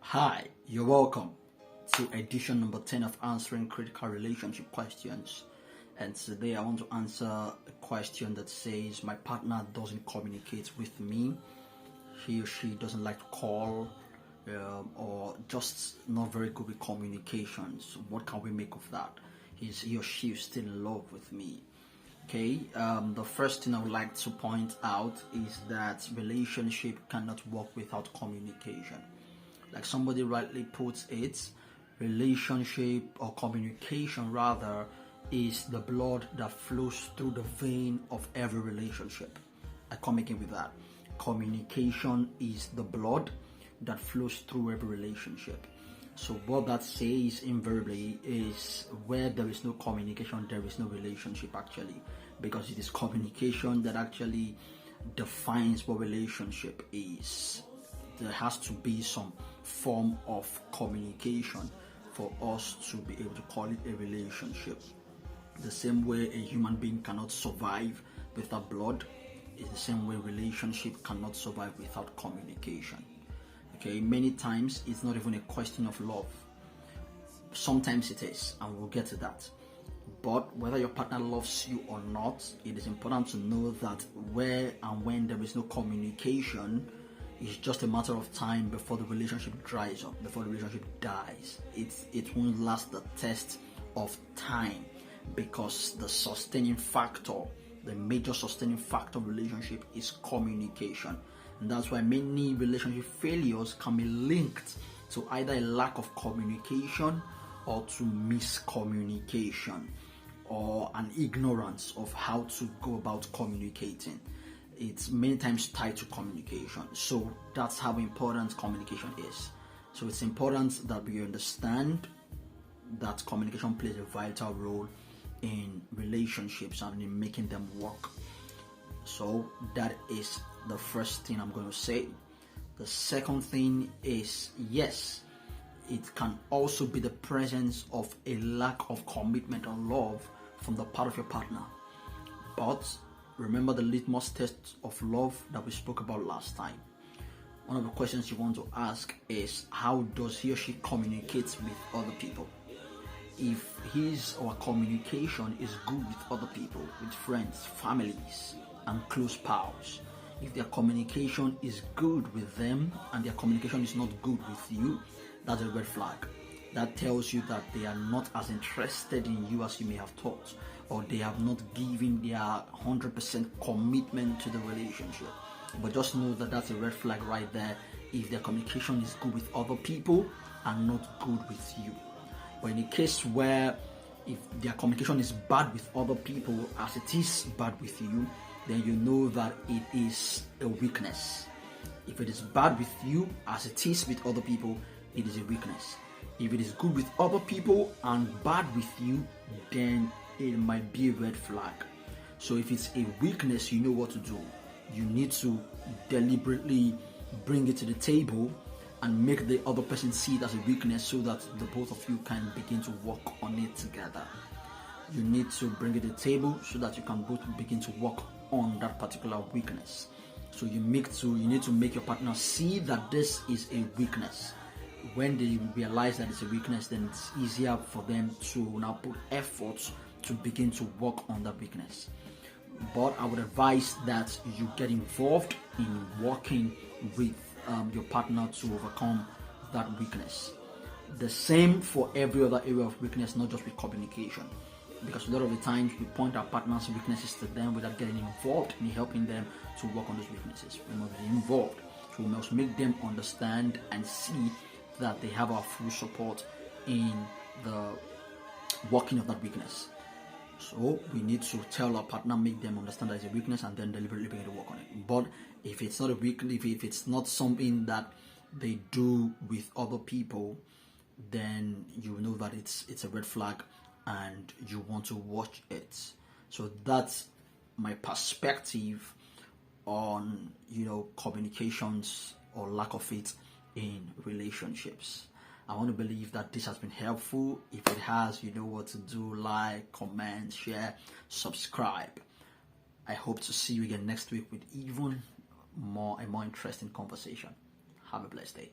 Hi, you're welcome to edition number 10 of Answering Critical Relationship Questions. And today I want to answer a question that says my partner doesn't communicate with me. He or she doesn't like to call or just not very good with communications. What can we make of that? Is he or she still in love with me? Okay, the first thing I would like to point out is that relationship cannot work without communication. Like somebody rightly puts it, relationship or communication rather is the blood that flows through the vein of every relationship. I come again with that. Communication is the blood that flows through every relationship. So what that says invariably is where there is no communication, there is no relationship actually, because it is communication that actually defines what relationship is. There has to be some form of communication for us to be able to call it a relationship. The same way a human being cannot survive without blood is the same way relationship cannot survive without communication. Okay, many times it's not even a question of love. Sometimes it is, and we'll get to that. But whether your partner loves you or not, it is important to know that where and when there is no communication, it's just a matter of time before the relationship dries up, before the relationship dies. It won't last the test of time, because the sustaining factor, the major sustaining factor of relationship is communication. And that's why many relationship failures can be linked to either a lack of communication or to miscommunication or an ignorance of how to go about communicating. It's many times tied to communication. So that's how important communication is. So it's important that we understand that communication plays a vital role in relationships and in making them work. So that is the first thing I'm going to say. The second thing is, yes, it can also be the presence of a lack of commitment or love from the part of your partner. But remember the litmus test of love that we spoke about last time. One of the questions you want to ask is, how does he or she communicate with other people? If his or her communication is good with other people, with friends, families, and close pals, if their communication is good with them and their communication is not good with you, that's a red flag. That tells you that they are not as interested in you as you may have thought, or they have not given their 100% commitment to the relationship. But just know that that's a red flag right there if their communication is good with other people and not good with you. But in a case where if their communication is bad with other people as it is bad with you, then you know that it is a weakness. If it is bad with you as it is with other people, it is a weakness. If it is good with other people and bad with you, then it might be a red flag. So if it's a weakness, you know what to do. You need to deliberately bring it to the table and make the other person see it as a weakness so that the both of you can begin to work on it together. You need to bring it to the table so that you can both begin to work on that particular weakness. So you need to make your partner see that this is a weakness. When they realize that it's a weakness, then it's easier for them to now put efforts to begin to work on that weakness. But I would advise that you get involved in working with your partner to overcome that weakness. The same for every other area of weakness, not just with communication. Because a lot of the times we point our partner's weaknesses to them without getting involved in helping them to work on those weaknesses. We must be involved. So we must make them understand and see that they have our full support in the working of that weakness. So we need to tell our partner, make them understand that it's a weakness, and then deliberately begin to work on it. But if it's not a weakness, if it's not something that they do with other people, then you know that it's a red flag and you want to watch it. So that's my perspective on communications or lack of it in relationships. I want to believe that this has been helpful. If it has, you know what to do: like, comment, share, subscribe. I hope to see you again next week with even a more interesting conversation. Have a blessed day.